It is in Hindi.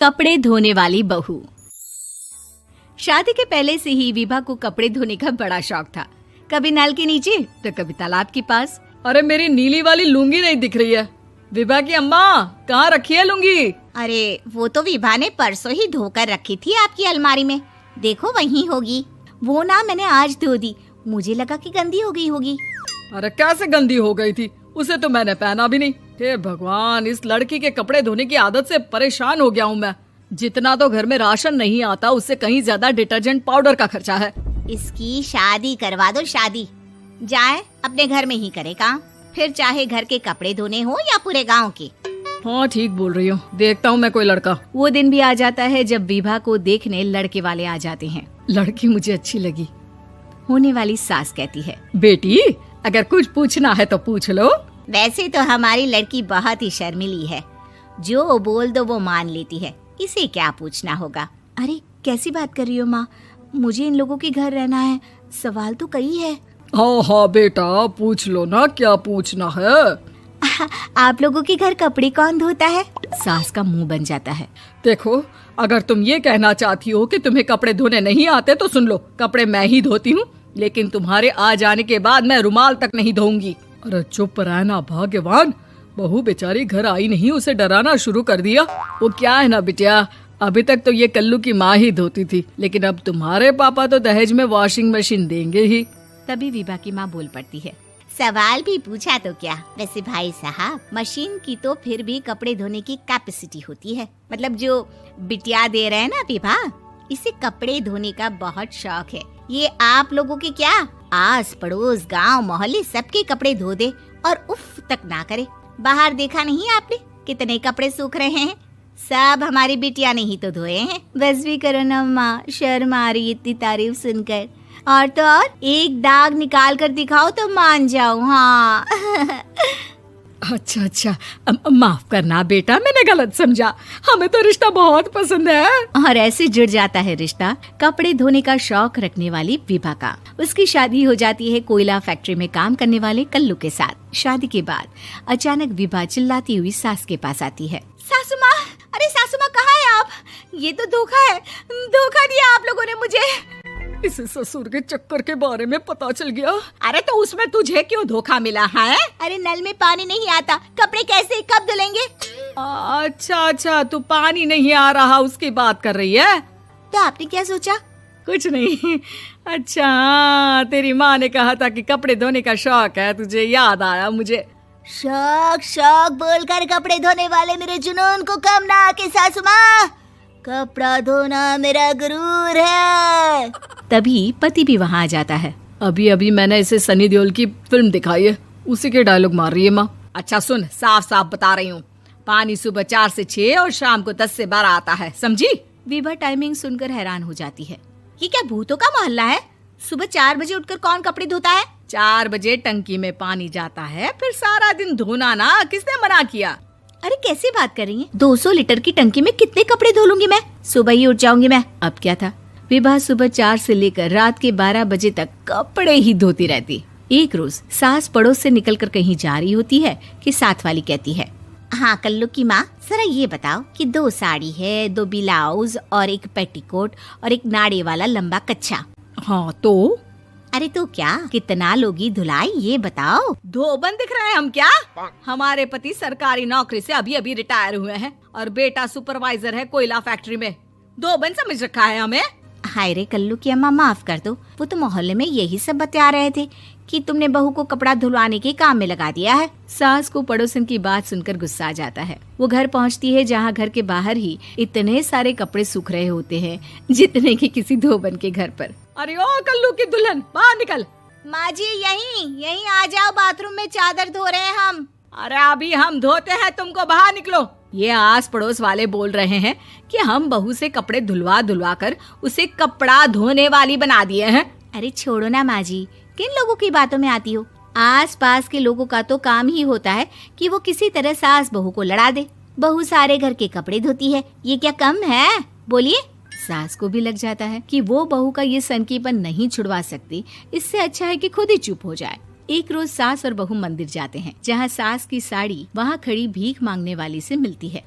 कपड़े धोने वाली बहू। शादी के पहले से ही विभा को कपड़े धोने का बड़ा शौक था। कभी नल के नीचे तो कभी तालाब के पास। अरे मेरी नीली वाली लुंगी नहीं दिख रही है। विभा की अम्मा कहाँ रखी है लुंगी? अरे वो तो विभा ने परसों ही धोकर रखी थी आपकी अलमारी में, देखो वहीं होगी। वो ना मैंने आज धो दी, मुझे लगा कि गंदी हो गई होगी। अरे कैसे गंदी हो गई थी, उसे तो मैंने पहना भी नहीं। हे भगवान, इस लड़की के कपड़े धोने की आदत से परेशान हो गया हूँ मैं। जितना तो घर में राशन नहीं आता उससे कहीं ज्यादा डिटर्जेंट पाउडर का खर्चा है। इसकी शादी करवा दो, शादी जाए अपने घर में ही करे काम, फिर चाहे घर के कपड़े धोने हो या पूरे गांव के। हाँ ठीक बोल रही हूँ, देखता हूँ मैं कोई लड़का। वो दिन भी आ जाता है जब विभा को देखने लड़के वाले आ जाते हैं। लड़की मुझे अच्छी लगी। होने वाली सास कहती है, बेटी अगर कुछ पूछना है तो पूछ लो। वैसे तो हमारी लड़की बहुत ही शर्मीली है, जो बोल दो वो मान लेती है, इसे क्या पूछना होगा। अरे कैसी बात कर रही हो माँ, मुझे इन लोगों के घर रहना है, सवाल तो कई है। हाँ हाँ बेटा पूछ लो ना, क्या पूछना है। आप लोगों के घर कपड़े कौन धोता है? सास का मुंह बन जाता है। देखो अगर तुम ये कहना चाहती हो कि तुम्हें कपड़े धोने नहीं आते तो सुन लो, कपड़े मैं ही धोती हूँ, लेकिन तुम्हारे आ जाने के बाद मैं रुमाल तक नहीं धोऊंगी। अरे चुप रहना भाग्यवान, बहू बेचारी घर आई नहीं, उसे डराना शुरू कर दिया। वो क्या है ना बिटिया, अभी तक तो ये कल्लू की माँ ही धोती थी, लेकिन अब तुम्हारे पापा तो दहेज में वॉशिंग मशीन देंगे ही। तभी विभा की माँ बोल पड़ती है, सवाल भी पूछा तो क्या। वैसे भाई साहब, मशीन की तो फिर भी कपड़े धोने की कैपेसिटी होती है। मतलब जो बिटिया दे रहे हैं ना विभा, इसे कपड़े धोने का बहुत शौक है। ये आप लोगों के क्या, आस पड़ोस गांव मोहल्ले सबके कपड़े धो दे और उफ तक ना करे। बाहर देखा नहीं आपने कितने कपड़े सूख रहे हैं, सब हमारी बिटिया ने ही तो धोए हैं। बस भी करो ना माँ, शर्म आ रही इतनी तारीफ सुनकर। और तो और एक दाग निकाल कर दिखाओ तो मान जाऊं। हाँ अच्छा माफ करना बेटा, मैंने गलत समझा, हमें तो रिश्ता बहुत पसंद है। और ऐसे जुड़ जाता है रिश्ता कपड़े धोने का शौक रखने वाली विभा का। उसकी शादी हो जाती है कोयला फैक्ट्री में काम करने वाले कल्लू के साथ। शादी के बाद अचानक विभा चिल्लाती हुई सास के पास आती है। सासू माँ, अरे सासू माँ कहाँ है आप? ये तो धोखा है, धोखा दिया आप लोगों ने मुझे। इसे ससुर के चक्कर के बारे में पता चल गया। अरे तो उसमें तुझे क्यों धोखा मिला है? अरे नल में पानी नहीं आता, कपड़े कैसे कब धुलेंगे? अच्छा तू पानी नहीं आ रहा उसकी बात कर रही है। तो आपने क्या सोचा? कुछ नहीं। अच्छा तेरी माँ ने कहा था कि कपड़े धोने का शौक है तुझे, याद आया मुझे। शौक बोलकर कपड़े धोने वाले मेरे जुनून को कम ना आके सासू माँ, कपड़ा धोना मेरा गुरूर है। तभी पति भी वहाँ आ जाता है। अभी मैंने इसे सनी देओल की फिल्म दिखाई है, उसी के डायलॉग मार रही है माँ। अच्छा सुन, साफ साफ बता रही हूँ, पानी सुबह 4 से 6 और शाम को 10 से 12 आता है, समझी? विभा टाइमिंग सुनकर हैरान हो जाती है। ये क्या भूतों का मोहल्ला है? सुबह 4 बजे उठकर कौन कपड़े धोता है? 4 बजे टंकी में पानी जाता है, फिर सारा दिन धोना ना, किसने मना किया? अरे कैसी बात कर रही हैं? 200 लीटर की टंकी में कितने कपड़े धो लूंगी मैं, सुबह ही उठ जाऊंगी मैं। अब क्या था, विभा सुबह 4 से लेकर रात के 12 बजे तक कपड़े ही धोती रहती। एक रोज सास पड़ोस से निकलकर कहीं जा रही होती है कि साथ वाली कहती है, हाँ कल्लू की माँ, जरा ये बताओ कि 2 साड़ी है, 2 ब्लाउज और एक पेटीकोट और एक नाड़े वाला लंबा कच्छा। हाँ तो? अरे तो क्या, कितना लोगी धुलाई ये बताओ। धोबन दिख रहे हैं हम क्या? हमारे पति सरकारी नौकरी से अभी रिटायर हुए हैं और बेटा सुपरवाइजर है कोयला फैक्ट्री में। धोबन समझ रखा है हमें। हाय रे कल्लू की अम्मा, माफ कर दो, वो तो मोहल्ले में यही सब बता रहे थे कि तुमने बहू को कपड़ा धुलवाने के काम में लगा दिया है। सास को पड़ोसन की बात सुनकर गुस्सा आ जाता है। वो घर पहुंचती है जहां घर के बाहर ही इतने सारे कपड़े सूख रहे होते हैं जितने कि किसी धोबन के घर पर। अरे ओ कल्लू की दुल्हन, बाहर निकल। माँ जी यहीं आ जाओ, बाथरूम में चादर धो रहे हैं हम। अरे अभी हम धोते हैं, तुमको बाहर निकलो। ये आस पड़ोस वाले बोल रहे हैं कि हम बहू से कपड़े धुलवा कर उसे कपड़ा धोने वाली बना दिए हैं। अरे छोड़ो ना माँ जी, किन लोगों की बातों में आती हो? आस पास के लोगों का तो काम ही होता है कि वो किसी तरह सास बहू को लड़ा दे। बहू सारे घर के कपड़े धोती है, ये क्या कम है? बोलिए। सास को भी लग जाता है कि वो बहू का ये सनकीपन नहीं छुड़वा सकती, इससे अच्छा है कि खुद ही चुप हो जाए। एक रोज सास और बहू मंदिर जाते हैं, जहाँ सास की साड़ी वहाँ खड़ी भीख मांगने वाली से मिलती है।